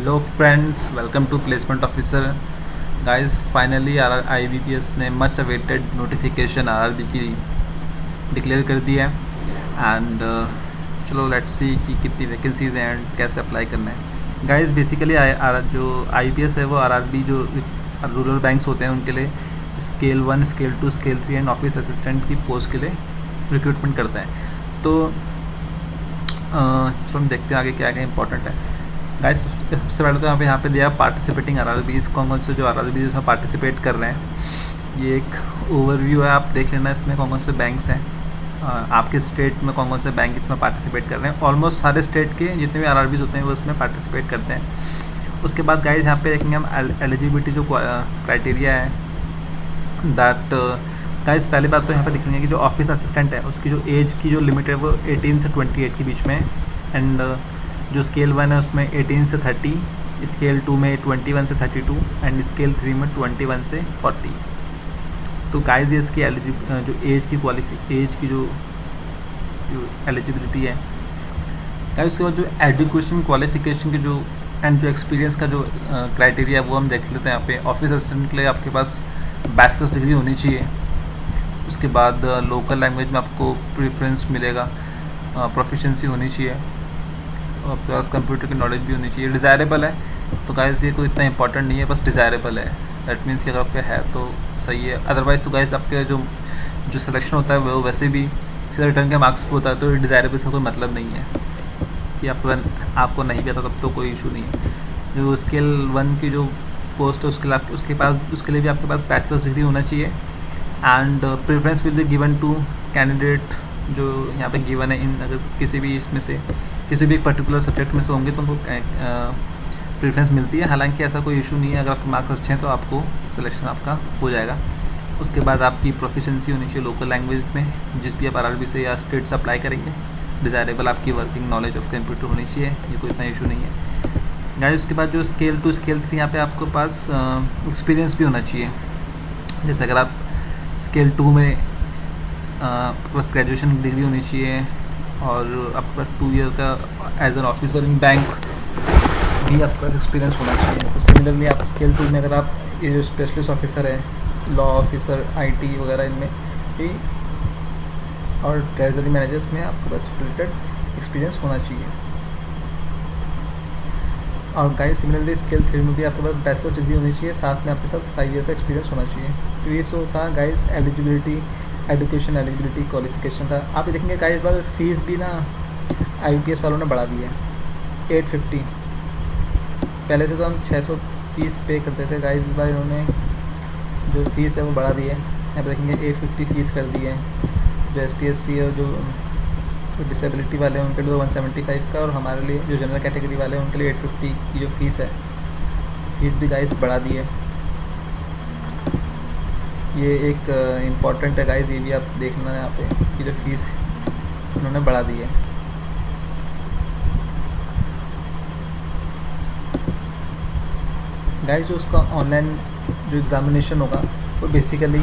Hello friends, welcome to placement officer. Guys finally IBPS ने much awaited notification RRB की declare कर दी है एंड चलो लेट्स सी कि कितनी वैकेंसीज हैं एंड कैसे अप्लाई करना है। गाइस बेसिकली जो IBPS है वो RRB जो रूरल बैंक्स होते हैं उनके लिए scale 1, scale 2, scale 3 and office assistant की पोस्ट के लिए रिक्रूटमेंट करता है। तो चलो हम देखते हैं आगे क्या क्या इंपॉर्टेंट है। गाइस सबसे पहले तो यहाँ पे दिया पार्टिसिपेटिंग RRBs, कौन से जो RRBs इसमें पार्टिसिपेट कर रहे हैं। ये एक ओवरव्यू है, आप देख लेना इसमें कौन से बैंक्स हैं, आपके स्टेट में कौन से बैंक इसमें पार्टिसिपेट कर रहे हैं। ऑलमोस्ट सारे स्टेट के जितने भी RRBs होते हैं वो इसमें पार्टिसिपेट करते हैं। उसके बाद गाइस यहाँ पे देखेंगे हम एलिजिबिलिटी जो क्राइटेरिया है दैट गाइस पहली बात तो यहाँ पे देखेंगे कि जो ऑफिस असिस्टेंट है उसकी जो एज की जो लिमिट है वो 18 से 28 के बीच में है। एंड जो स्केल 1 है उसमें 18 से 30, स्केल 2 में 21 से 32 एंड स्केल 3 में 21 से 40। तो गाइस ये इसकी जो एज की जो एलिजिबिलिटी है। गाइस उसके बाद जो एजुकेशन क्वालिफिकेशन के जो एंड जो एक्सपीरियंस का जो क्राइटेरिया है वो हम देख लेते हैं। यहाँ पे ऑफिस असिस्टेंट के लिए आपके पास बैचलर्स डिग्री होनी चाहिए। उसके बाद लोकल लैंग्वेज में आपको प्रेफरेंस मिलेगा, प्रोफिशिएंसी होनी चाहिए, आपके पास कंप्यूटर की नॉलेज भी होनी चाहिए। डिज़ायरेबल है तो गाइस ये कोई इतना इंपॉर्टेंट नहीं है, बस डिज़ायरेबल है। दैट मीन्स कि अगर आपके है तो सही है, अदरवाइज़ तो गाइस आपके जो सिलेक्शन होता है वो वैसे भी सीधा रिटर्न के मार्क्स पे होता है, तो डिज़ायरेबल से कोई मतलब नहीं है कि आपको नहीं भी आता तब तो कोई इशू नहीं है। जो स्केल 1 की जो पोस्ट है उसके लिए भी आपके पास बैचलर्स डिग्री होना चाहिए। And preference will be given to candidate जो यहाँ पे गिवन है इन अगर किसी भी इसमें से किसी भी एक पर्टिकुलर सब्जेक्ट में से होंगे तो उनको प्रेफरेंस मिलती है। हालांकि ऐसा कोई इशू नहीं है, अगर आपके मार्क्स अच्छे हैं तो आपको सिलेक्शन आपका हो जाएगा। उसके बाद आपकी प्रोफिशिएंसी होनी चाहिए लोकल लैंग्वेज में, जिस भी आप RRB से या स्टेट से अप्लाई करेंगे। डिज़ायरेबल आपकी वर्किंग नॉलेज ऑफ कंप्यूटर होनी चाहिए, ये कोई इतना इशू नहीं है। गाइस उसके बाद जो स्केल 2, स्केल 3 यहाँ पे आपके पास एक्सपीरियंस भी होना चाहिए। जैसे अगर आप स्केल 2 में बस ग्रेजुएशन डिग्री होनी चाहिए और आपका 2 ईयर का as an officer in bank भी आपके पास एक्सपीरियंस होना चाहिए। तो सिमिलरली आप स्केल 2 में अगर आप ये जो स्पेशलिस्ट ऑफिसर है, लॉ ऑफिसर, IT वगैरह इनमें भी और ट्रेजरी मैनेजर्स में आपके पास रिलेटेड एक्सपीरियंस होना चाहिए। और गाइस सिमिलरली स्केल 3 में भी आपके पास बैचलर्स डिग्री होनी चाहिए, साथ में आपके साथ 5 ईयर का एक्सपीरियंस होना चाहिए। तो ये सो था guys eligibility, education eligibility qualification का। आप ये देखेंगे गाइस इस बार फीस भी ना IBPS वालों ने बढ़ा दी है 850। पहले से तो हम 600 फीस पे करते थे, गाइस इस बार इन्होंने जो फीस है वो बढ़ा दी है। यहाँ पे देखेंगे 850 फीस कर दी है। जो ST/SC और जो डिसेबिलिटी वाले हैं उनके लिए तो 175 का, और हमारे लिए जो जनरल कैटेगरी वाले हैं उनके लिए 850 की जो फीस है, तो फीस भी गाइस बढ़ा दी है। ये एक इम्पॉर्टेंट है गाइस, ये भी आप देख लेना यहाँ पे कि जो फीस उन्होंने बढ़ा दी है। गाइस जो उसका ऑनलाइन जो एग्ज़ामिनेशन होगा वो बेसिकली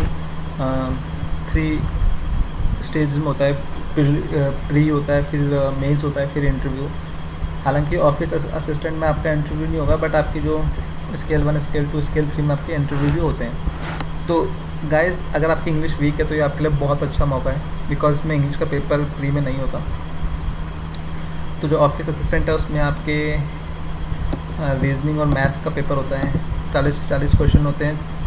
3 स्टेज में होता है। प्री होता है, फिर मेंस होता है, फिर इंटरव्यू। हालांकि ऑफिस असिस्टेंट में आपका इंटरव्यू नहीं होगा, बट आपकी जो स्केल 1, स्केल 2, स्केल 3 में आपके इंटरव्यू भी होते हैं। तो गाइस अगर आपकी इंग्लिश वीक है तो ये आपके लिए बहुत अच्छा मौका है, बिकॉज में इंग्लिश का पेपर प्री में नहीं होता। तो जो ऑफिस असिस्टेंट है उसमें आपके रीजनिंग और मैथ्स का पेपर होता है, 40 क्वेश्चन होते हैं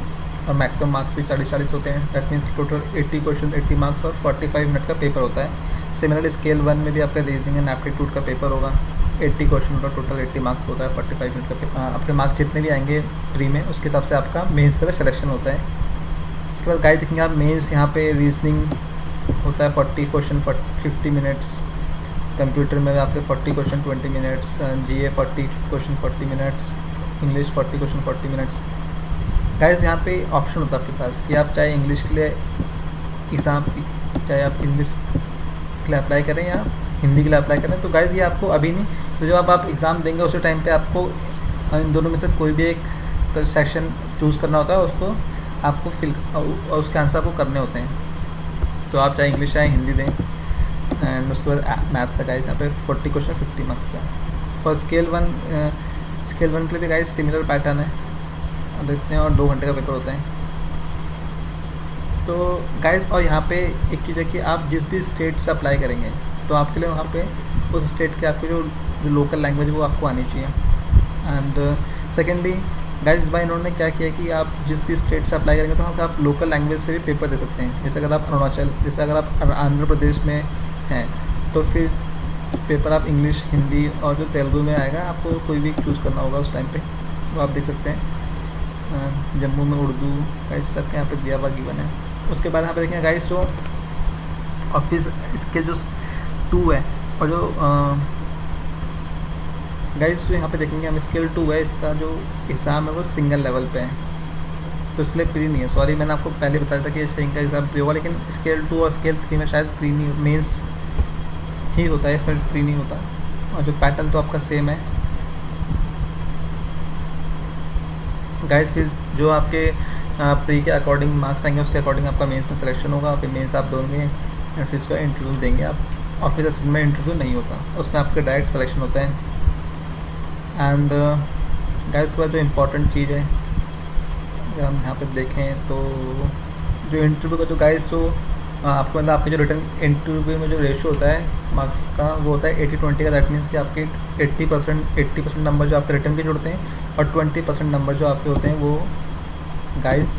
और मैक्सिमम मार्क्स भी 40 होते हैं। That means total 80 question, 80 marks और 45 मिनट का पेपर होता है। सिमिलरली स्केल 1 में भी आपका रीजनिंग एंड एप्टीट्यूड का पेपर होगा, 80 क्वेश्चन का, टोटल 80 मार्क्स होता है, 45 मिनट का पेपर। आपके मार्क्स जितने भी आएंगे प्री में उसके हिसाब से आपका मेंस का सिलेक्शन होता है। उसके बाद गाइस देखेंगे आप मेंस, यहाँ पे रीजनिंग होता है 40 क्वेश्चन 50 मिनट्स, कंप्यूटर में आपके 40 question 20 minutes, GA 40 question 40 minutes, English 40 question 40 minutes. Guys यहाँ पे ऑप्शन होता है आपके पास कि आप चाहे इंग्लिश के लिए एग्ज़ाम, चाहे आप इंग्लिश के लिए अप्लाई करें या हिंदी के लिए अप्लाई करें। तो गाइस ये आपको अभी नहीं, तो जब आप एग्ज़ाम देंगे उसी टाइम पे आपको इन दोनों में से कोई भी एक सेक्शन चूज़ करना होता है, उसको आपको फिल और उसके आंसर आपको करने होते हैं। तो आप चाहे इंग्लिश चाहे हिंदी दें। एंड उसके बाद मैथ्स का गाइस यहाँ पे 40 क्वेश्चन 50 मार्क्स का। फॉर स्केल 1 स्केल 1 के लिए भी गाइस सिमिलर पैटर्न है, अब देखते हैं, और 2 घंटे का पेपर होता है। तो गाइस और यहाँ पे एक चीज़ है कि आप जिस भी स्टेट से अप्लाई करेंगे तो आपके लिए वहाँ पे उस स्टेट के आपकी जो लोकल लैंग्वेज है वो आपको आनी चाहिए। एंड सेकेंडली गाइस इस बार इन्होंने क्या किया कि आप जिस भी स्टेट से अप्लाई करेंगे तो वहाँ आप लोकल लैंग्वेज से भी पेपर दे सकते हैं। जैसे अगर आप अरुणाचल, जैसे अगर आप आंध्र प्रदेश में हैं तो फिर पेपर आप इंग्लिश, हिंदी और जो तेलुगु में आएगा, आपको कोई भी चूज़ करना होगा उस टाइम पे, तो आप देख सकते हैं। जम्मू में उर्दू गाइस सबके यहाँ पे दिया हुआ गिवन है। उसके बाद यहाँ पे देखेंगे गाइस जो ऑफिस इसके जो 2 है, और जो गाइस जो यहाँ पे देखेंगे हम स्केल 2 है, इसका जो एग्ज़ाम है वो सिंगल लेवल पे है, तो इसके लिए प्री नहीं है। सॉरी, मैंने आपको पहले बताया था कि इनका एग्ज़ाम प्री होगा, लेकिन स्केल 2 और स्केल 3 में शायद प्री नहीं, मेंस ही होता है, इसमें प्री नहीं होता। और जो पैटर्न तो आपका सेम है गाइस। फिर जो आपके प्री के अकॉर्डिंग मार्क्स आएंगे उसके अकॉर्डिंग आपका मेंस में सिलेक्शन होगा, फिर मेंस आप दोगे और फिर उसका इंटरव्यू देंगे आप। ऑफिसर में इंटरव्यू नहीं होता, उसमें आपका डायरेक्ट सिलेक्शन होता है। एंड गाइस उसके बाद जो इम्पोर्टेंट चीज़ है, अगर हम यहाँ पे देखें तो जो इंटरव्यू का जो गाइस जो आपको मतलब आपके जो रिटर्न इंटरव्यू में जो रेशियो होता है मार्क्स का, वो होता है 80-20 का। दैट मीन्स कि आपके 80% नंबर जो आपके रिटर्न के जुड़ते हैं और 20% नंबर जो आपके होते हैं वो गाइस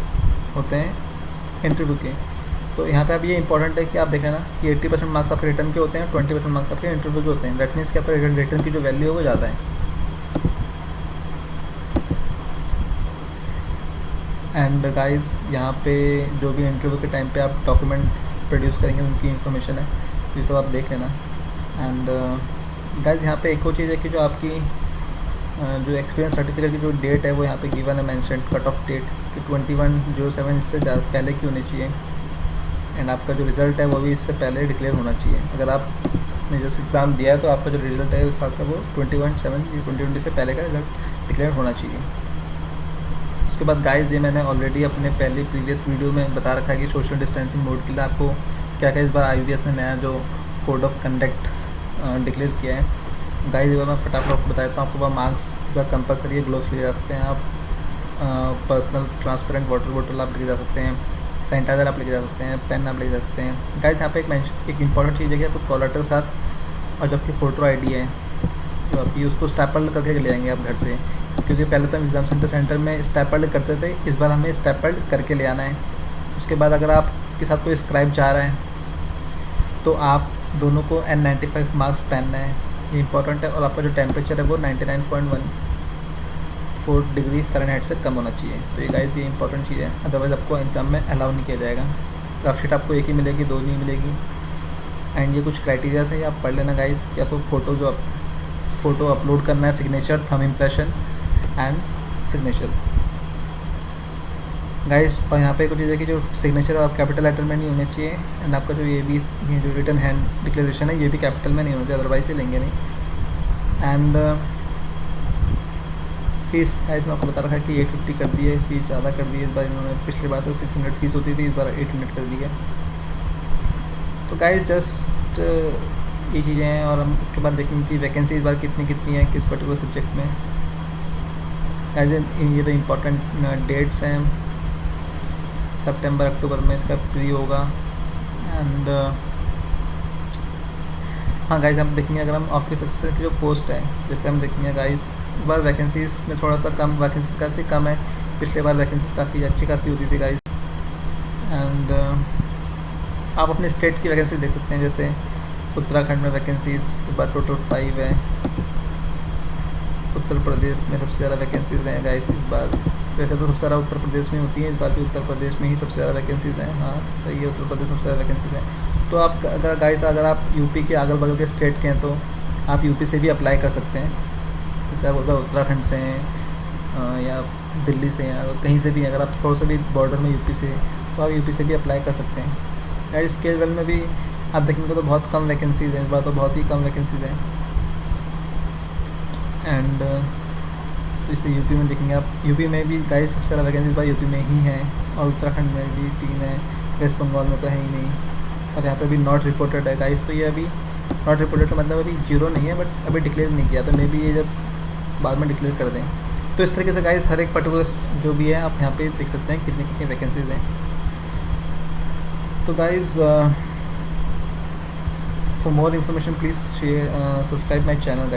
होते हैं इंटरव्यू के। तो यहाँ पे अब ये इंपॉर्टेंट है कि आप देख लेना कि 80% मार्क्स आपके रिटर्न के होते हैं, 20% मार्क्स आपके इंटरव्यू के होते हैं। दैट मीन्स कि आपका रिटर्न की जो वैल्यू है वो ज़्यादा है। एंड गाइस यहाँ पे जो भी इंटरव्यू के टाइम पे आप डॉक्यूमेंट प्रोड्यूस करेंगे उनकी इन्फॉर्मेशन है, तो ये सब आप देख लेना। एंड गाइस यहाँ पे एक और चीज़ है कि जो आपकी जो एक्सपीरियंस सर्टिफिकेट की जो डेट है वो यहाँ पे गिवन है मेंशन, कट ऑफ डेट कि 21/07 इससे पहले की होनी चाहिए। एंड आपका जो रिज़ल्ट है वो भी इससे पहले डिक्लेयर होना चाहिए। अगर आपने जैसे एग्ज़ाम दिया है तो आपका जो रिज़ल्ट है उस साल का वो 21/7/2020 से पहले का रिज़ल्ट डिक्लेयर होना चाहिए। उसके बाद गाइस ये मैंने ऑलरेडी अपने पहले प्रीवियस वीडियो में बता रखा है कि सोशल डिस्टेंसिंग मोड के लिए आपको क्या क्या इस बार IBS ने नया जो कोड ऑफ कंडक्ट डिक्लेयर किया है। गाइस ये मैं फटाफट आपको बता देता हूँ। आपको वहाँ मार्क्स इस बार कंपलसरी है, ग्लोव्स ले जा सकते हैं आप, पर्सनल ट्रांसपेरेंट वाटर बोतल आप लेके जा सकते हैं, सैनिटाइज़र आप लेके जा सकते हैं, पेन आप लेके जा सकते हैं। गाइस यहाँ पे एक इंपॉर्टेंट चीज़ है कि आपको कॉलर के साथ और जो आपकी फ़ोटो ID है जो आपकी, उसको स्टैपल करके ले आएंगे आप घर से, क्योंकि पहले तो हम एग्ज़ाम सेंटर में स्टैपल्ड करते थे, इस बार हमें स्टैपल्ड करके ले आना है। उसके बाद अगर आपके साथ कोई स्क्राइब चाह रहा है तो आप दोनों को N95 मार्क्स पहनना है, ये इंपॉर्टेंट है। और आपका जो टेम्परेचर है वो 99.14 डिग्री फ़ारेनहाइट से कम होना चाहिए। तो ये गाइस ये इंपॉर्टेंट चीज़ है, अदरवाइज़ आपको एग्ज़ाम में अलाउ नहीं किया जाएगा। रफ शीट आपको एक ही मिलेगी, 2 नहीं मिलेगी। एंड ये कुछ क्राइटेरियाज हैं, ये आप पढ़ लेना गाइस कि आपको फ़ोटो अपलोड करना है, signature, thumb impression and signature guys. और यहाँ पे कुछ चीज़ है कि जो सिग्नेचर और कैपिटल लेटर में नहीं होने चाहिए। एंड आपका जो ये जो रिटन हैंड डिक्लेरेशन है ये भी कैपिटल में नहीं होना चाहिए, अदरवाइज ये लेंगे नहीं। एंड फ़ीस गाइस मैं आपको बता रखा है कि 850 कर दी है, फ़ीस ज़्यादा कर दी है इस बार इन्होंने। पिछली बार से 600 फ़ीस होती थी, इस बार 800 कर दी है। तो गाइस जस्ट ये चीज़ें हैं। और हम उसके बाद देखेंगे कि वैकेंसी इस बार कितनी है किस पर्टिकुलर सब्जेक्ट में। गाइस ये तो इम्पोर्टेंट डेट्स हैं, सितंबर-अक्टूबर में इसका प्री होगा। एंड हाँ गाइस हम देखेंगे अगर हम ऑफिस असिस्टेंट की जो पोस्ट है, जैसे हम देखेंगे गाइस इस बार वैकेंसीज़ में थोड़ा सा कम, वैकेंसीज काफ़ी कम है। पिछले बार वैकेंसीज काफ़ी अच्छी खासी होती थी गाइस। एंड आप अपने स्टेट की वैकेंसी देख सकते हैं, जैसे उत्तराखंड में वैकेंसीज़ इस बार टोटल 5 है। उत्तर प्रदेश में सबसे ज़्यादा वैकेंसीज़ हैं गाइस इस बार। वैसे तो सबसे ज़्यादा उत्तर प्रदेश में होती हैं, इस बार भी उत्तर प्रदेश में ही सबसे ज़्यादा वैकेंसीज़ हैं। हाँ सही है, उत्तर प्रदेश में सबसे ज़्यादा वैकेंसीज़ हैं। तो आप अगर गाइस अगर आप यूपी के अगल बगल के स्टेट के हैं तो आप यूपी से भी अप्लाई कर सकते हैं। जैसे आप अगर उत्तराखंड से हैं या दिल्ली से हैं, अगर कहीं से भी अगर आप थोड़ा सा भी बॉर्डर में यूपी से तो आप यूपी से भी अप्लाई कर सकते हैं। गाइस स्केल 1 में भी आप देखेंगे तो बहुत कम वैकेंसीज़ हैं इस बार, तो बहुत ही कम वैकेंसीज़ हैं। एंड तो इसे यूपी में देखेंगे आप, यूपी में भी गाइस सबसे ज़्यादा वैकेंसी बार यूपी में ही है, और उत्तराखंड में भी 3 है, वेस्ट बंगाल में तो है ही नहीं। और यहाँ पे भी नॉट रिपोर्टेड है गाइस। तो ये अभी नॉट रिपोर्टेड का मतलब अभी 0 नहीं है, बट अभी डिक्लेयर नहीं किया। तो मे बी ये जब बाद में डिक्लेयर कर दें। तो इस तरीके से गाइस हर एक पर्टिकुलर जो भी है आप यहाँ पे देख सकते हैं कितनी कितनी वैकेंसीज हैं। तो guys for more information please share subscribe my channel.